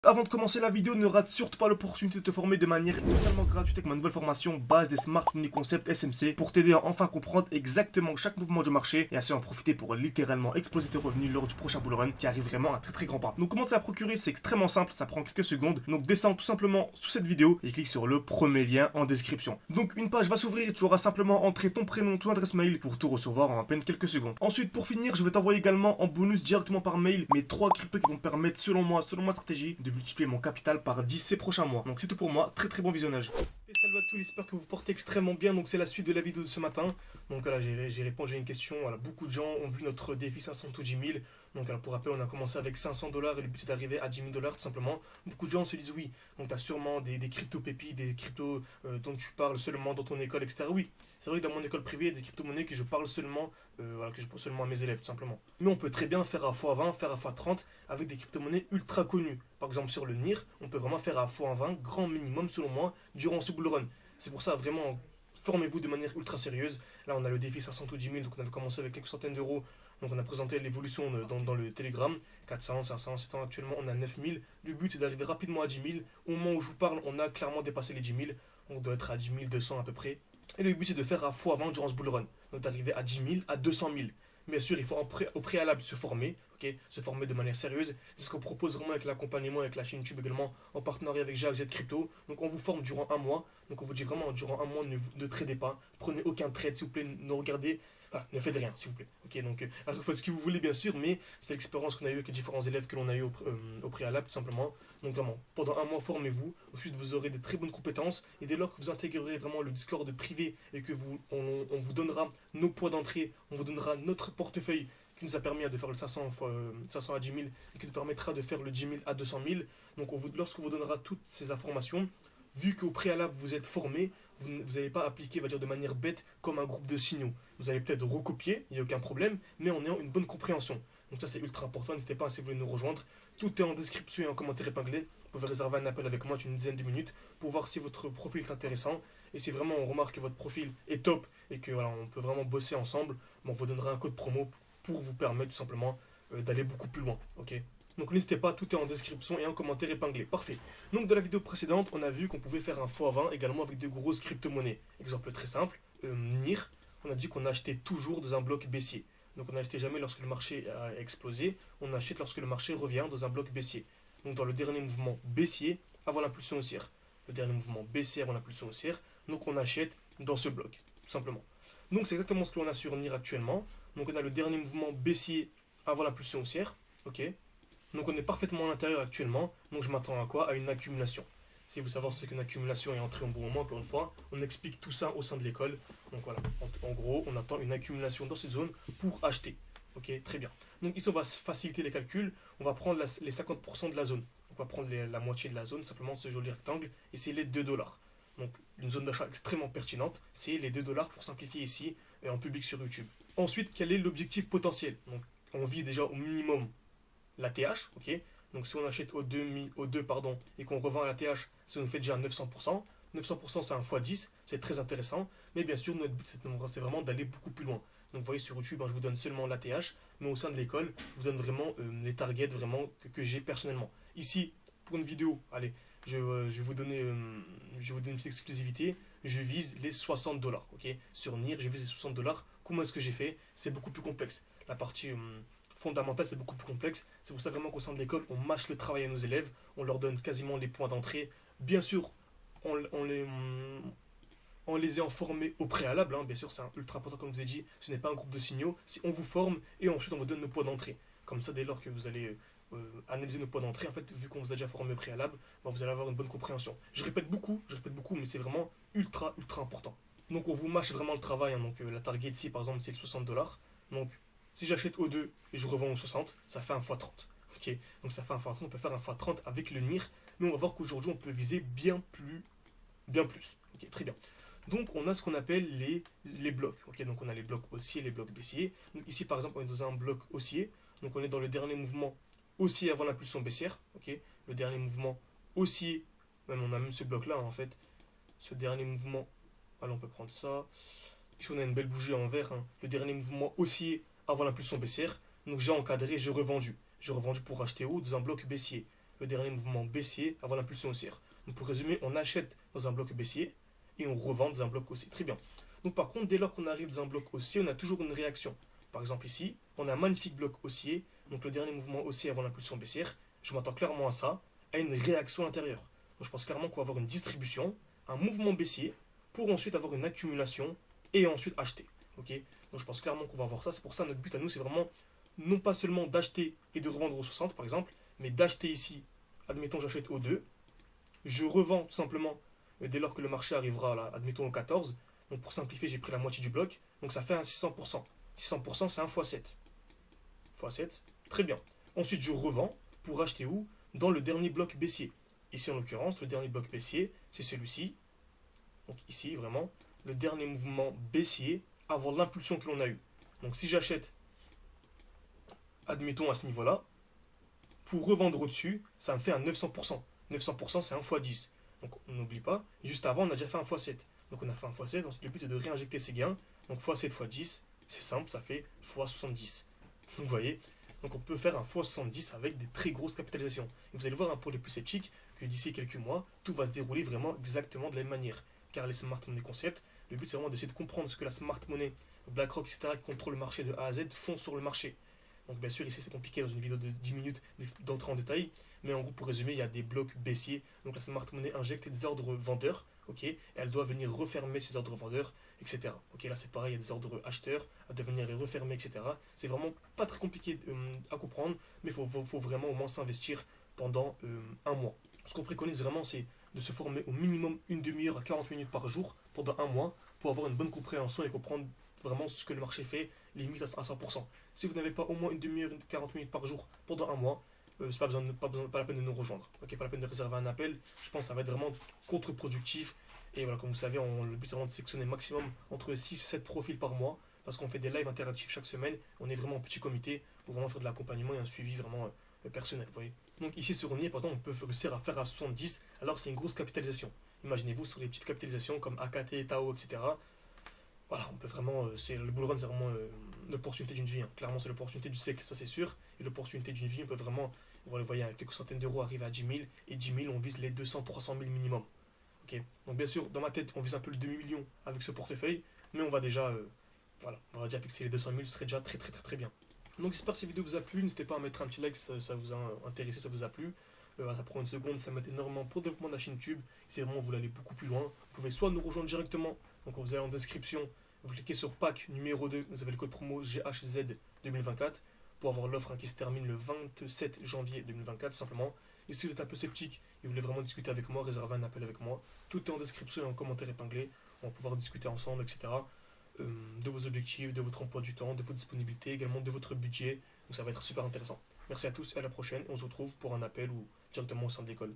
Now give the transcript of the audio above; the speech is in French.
avant de commencer la vidéo, ne rate surtout pas l'opportunité de te former de manière totalement gratuite avec ma nouvelle formation base des Smart Money Concept SMC pour t'aider à enfin comprendre exactement chaque mouvement du marché et ainsi en profiter pour littéralement exploser tes revenus lors du prochain bull run qui arrive vraiment à très grand pas. Donc comment te la procurer, c'est extrêmement simple, ça prend quelques secondes. Donc descends tout simplement sous cette vidéo et clique sur le premier lien en description. Donc une page va s'ouvrir et tu auras simplement entré ton prénom, ton adresse mail pour tout recevoir en à peine quelques secondes. Ensuite pour finir, je vais t'envoyer également en bonus directement par mail mes 3 cryptos qui vont me permettre selon moi, selon ma stratégie, de multiplier mon capital par 10 ces prochains mois. Donc c'est tout pour moi, très bon visionnage. Et salut à tous, j'espère que vous portez extrêmement bien. Donc c'est la suite de la vidéo de ce matin. Donc voilà, j'ai répondu à une question. Voilà, beaucoup de gens ont vu notre défi 500 ou 10 000. Donc alors, pour rappel, on a commencé avec 500 dollars et le but c'est d'arriver à 10 000 dollars tout simplement. Beaucoup de gens se disent oui, donc tu as sûrement des crypto pépites, des cryptos dont tu parles seulement dans ton école, etc. Oui, c'est vrai que dans mon école privée, il y a des crypto-monnaies que je parle seulement, voilà, que je parle seulement à mes élèves tout simplement. Mais on peut très bien faire à x20, faire à x30 avec des crypto-monnaies ultra connues. Par exemple sur le NIR, on peut vraiment faire à x20, grand minimum selon moi, durant ce bull run. C'est pour ça vraiment, formez-vous de manière ultra sérieuse. Là on a le défi 500 ou 10 000, donc on avait commencé avec quelques centaines d'euros. Donc on a présenté l'évolution dans le Telegram, 400, 500, 700, actuellement on a 9 000. Le but c'est d'arriver rapidement à 10 000. Au moment où je vous parle, on a clairement dépassé les 10 000. On doit être à 10 200 à peu près. Et le but c'est de faire à x20 durant ce bull run. Donc d'arriver à 10 000, à 200 000. Bien sûr, il faut au préalable se former, ok, se former de manière sérieuse. C'est ce qu'on propose vraiment avec l'accompagnement, avec la chaîne YouTube également, en partenariat avec JZ Crypto. Donc on vous forme durant un mois. Donc on vous dit vraiment, durant un mois, ne tradez pas, prenez aucun trade, s'il vous plaît, ne regardez. Ah, ne faites rien, s'il vous plaît. Ok, donc faites ce que vous voulez, bien sûr, mais c'est l'expérience qu'on a eue avec les différents élèves que l'on a eu au préalable, tout simplement. Donc vraiment, pendant un mois, formez-vous. Ensuite, vous aurez des très bonnes compétences. Et dès lors que vous intégrerez vraiment le Discord privé et que on vous donnera nos points d'entrée, on vous donnera notre portefeuille qui nous a permis de faire le 500, 500 à 10 000 et qui nous permettra de faire le 10 000 à 200 000. Donc lorsqu'on vous donnera toutes ces informations, vu qu'au préalable vous êtes formé, vous n'allez pas appliquer, va dire, de manière bête comme un groupe de signaux. Vous allez peut-être recopier, il n'y a aucun problème, mais en ayant une bonne compréhension. Donc ça c'est ultra important, n'hésitez pas si vous voulez nous rejoindre. Tout est en description et en commentaire épinglé. Vous pouvez réserver un appel avec moi d'une dizaine de minutes pour voir si votre profil est intéressant. Et si vraiment on remarque que votre profil est top et que voilà, on peut vraiment bosser ensemble, on vous donnera un code promo pour vous permettre tout simplement d'aller beaucoup plus loin. Ok. Donc n'hésitez pas, tout est en description et en commentaire épinglé. Parfait. Donc dans la vidéo précédente, on a vu qu'on pouvait faire un x20 également avec de grosses crypto-monnaies. Exemple très simple, NIR, on a dit qu'on achetait toujours dans un bloc baissier. Donc on n'achetait jamais lorsque le marché a explosé, on achète lorsque le marché revient dans un bloc baissier. Donc dans le dernier mouvement baissier avant l'impulsion haussière. Le dernier mouvement baissier avant l'impulsion haussière, donc on achète dans ce bloc, tout simplement. Donc c'est exactement ce que l'on a sur NIR actuellement. Donc on a le dernier mouvement baissier avant l'impulsion haussière, ok. Donc on est parfaitement à l'intérieur actuellement, donc je m'attends à quoi? À une accumulation. Si vous savez ce qu'une accumulation est entrée au bon moment, encore une fois, on explique tout ça au sein de l'école. Donc voilà, en gros, on attend une accumulation dans cette zone pour acheter. Ok, très bien. Donc ici, on va faciliter les calculs. On va prendre les 50% de la zone. On va prendre la moitié de la zone, simplement ce joli rectangle, et c'est les 2 dollars. Donc une zone d'achat extrêmement pertinente, c'est les 2 dollars pour simplifier ici, et en public sur YouTube. Ensuite, quel est l'objectif potentiel? Donc on vit déjà au minimum la TH, ok. Donc si on achète au 2 pardon, et qu'on revend à la TH, ça nous fait déjà 900%. 900% c'est un x10, c'est très intéressant. Mais bien sûr, notre but c'est vraiment d'aller beaucoup plus loin. Donc vous voyez sur YouTube, je vous donne seulement la TH, mais au sein de l'école, je vous donne vraiment les targets vraiment que j'ai personnellement. Ici, pour une vidéo, allez, je vais vous donner une petite exclusivité. Je vise les 60 dollars, ok. Sur NIR, je vise les 60 dollars. Comment est-ce que j'ai fait? C'est beaucoup plus complexe. La partie fondamentale, c'est beaucoup plus complexe. C'est pour ça vraiment qu'au sein de l'école, on mâche le travail à nos élèves, on leur donne quasiment les points d'entrée. Bien sûr, on les a informés au préalable, bien sûr, c'est ultra important, comme je vous ai dit, ce n'est pas un groupe de signaux. Si on vous forme et ensuite on vous donne nos points d'entrée. Comme ça, dès lors que vous allez analyser nos points d'entrée, en fait, vu qu'on vous a déjà formé au préalable, vous allez avoir une bonne compréhension. Je répète beaucoup, mais c'est vraiment ultra important. Donc on vous mâche vraiment le travail, donc la target ici, par exemple, c'est le 60 dollars. Donc si j'achète au 2 et je revends au 60, ça fait un x30. Ok, donc ça fait un x30, on peut faire un x30 avec le NIR, mais on va voir qu'aujourd'hui on peut viser bien plus. Ok, très bien. Donc on a ce qu'on appelle les blocs. Ok, donc on a les blocs haussiers, les blocs baissiers. Donc ici par exemple on est dans un bloc haussier, donc on est dans le dernier mouvement haussier avant l'impulsion baissière. Ok, le dernier mouvement haussier, même on a même ce bloc là en fait, ce dernier mouvement. Alors on peut prendre ça. Ici on a une belle bougie en vert, le dernier mouvement haussier avant l'impulsion baissière. Donc j'ai encadré, j'ai revendu. J'ai revendu pour acheter haut dans un bloc baissier. le dernier mouvement baissier avant l'impulsion haussière. Donc pour résumer, on achète dans un bloc baissier et on revend dans un bloc haussier. Très bien. Donc par contre, dès lors qu'on arrive dans un bloc haussier, on a toujours une réaction. Par exemple ici, on a un magnifique bloc haussier, donc le dernier mouvement haussier avant l'impulsion baissière. Je m'attends clairement à ça, à une réaction intérieure. Donc je pense clairement qu'on va avoir une distribution, un mouvement baissier, pour ensuite avoir une accumulation et ensuite acheter. Okay, donc je pense clairement qu'on va avoir ça. C'est pour ça notre but à nous, c'est vraiment non pas seulement d'acheter et de revendre au 60 par exemple, mais d'acheter ici, admettons j'achète au 2, je revends tout simplement dès lors que le marché arrivera là, admettons au 14. Donc pour simplifier, j'ai pris la moitié du bloc, donc ça fait un 600%. 600% c'est un x7. x7, très bien. Ensuite je revends pour acheter où? Dans le dernier bloc baissier. Ici en l'occurrence, le dernier bloc baissier, c'est celui-ci. Donc ici vraiment, le dernier mouvement baissier avant l'impulsion que l'on a eue. Donc si j'achète, admettons à ce niveau-là, pour revendre au-dessus, ça me fait un 900%. 900% c'est un x10. Donc on n'oublie pas, juste avant on a déjà fait un x7. Donc on a fait un x7, ensuite le but c'est de réinjecter ces gains. Donc x7 x 10, c'est simple, ça fait x70. Donc vous voyez, donc on peut faire un x70 avec des très grosses capitalisations. Et vous allez voir pour les plus sceptiques que d'ici quelques mois, tout va se dérouler vraiment exactement de la même manière. Car les smart money concepts, le but c'est vraiment d'essayer de comprendre ce que la smart money, BlackRock, etc., qui contrôle le marché de A à Z, font sur le marché. Donc bien sûr ici c'est compliqué dans une vidéo de 10 minutes d'entrer en détail, mais en gros pour résumer il y a des blocs baissiers, donc la smart money injecte des ordres vendeurs, ok, et elle doit venir refermer ces ordres vendeurs, etc. Ok, là c'est pareil, il y a des ordres acheteurs, elle doit venir les refermer, etc. C'est vraiment pas très compliqué à comprendre, mais il faut vraiment au moins s'investir pendant un mois. Ce qu'on préconise vraiment c'est de se former au minimum une demi-heure à 40 minutes par jour pendant un mois pour avoir une bonne compréhension et comprendre vraiment ce que le marché fait, limite à 100%. Si vous n'avez pas au moins une demi-heure, 40 minutes par jour pendant un mois, c'est pas la peine de nous rejoindre. Okay, pas la peine de réserver un appel. Je pense que ça va être vraiment contre-productif. Et voilà, comme vous savez, le but c'est vraiment de sélectionner maximum entre 6 et 7 profils par mois. Parce qu'on fait des lives interactifs chaque semaine. On est vraiment en petit comité pour vraiment faire de l'accompagnement et un suivi vraiment personnel. Vous voyez. Donc ici sur NIE, par exemple, on peut réussir à faire à 70. Alors c'est une grosse capitalisation. Imaginez-vous sur les petites capitalisations comme AKT, Tao, etc. Voilà, on peut vraiment, le bull run c'est vraiment l'opportunité d'une vie, hein. Clairement c'est l'opportunité du siècle, ça c'est sûr, et l'opportunité d'une vie, on peut vraiment, vous le voyez, avec quelques centaines d'euros arriver à 10 000, et 10 000 on vise les 200-300 000 minimum. Okay, donc bien sûr, dans ma tête, on vise un peu le demi-million avec ce portefeuille, mais on va déjà, voilà, on va déjà fixer les 200 000, ce serait déjà très très très très bien. Donc j'espère que cette vidéo vous a plu, n'hésitez pas à mettre un petit like si ça vous a intéressé, ça vous a plu. Ça prend une seconde, ça m'aide énormément pour le développement de la chaîne YouTube. Si vraiment vous voulez aller beaucoup plus loin, vous pouvez soit nous rejoindre directement, donc vous allez en description, vous cliquez sur pack numéro 2, vous avez le code promo GHZ 2024 pour avoir l'offre qui se termine le 27 janvier 2024 tout simplement. Et si vous êtes un peu sceptique et vous voulez vraiment discuter avec moi, réserver un appel avec moi, tout est en description et en commentaire épinglé. On va pouvoir discuter ensemble, etc. De vos objectifs, de votre emploi du temps, de votre disponibilité, également de votre budget. Donc ça va être super intéressant. Merci à tous et à la prochaine. On se retrouve pour un appel ou directement au sein de l'école.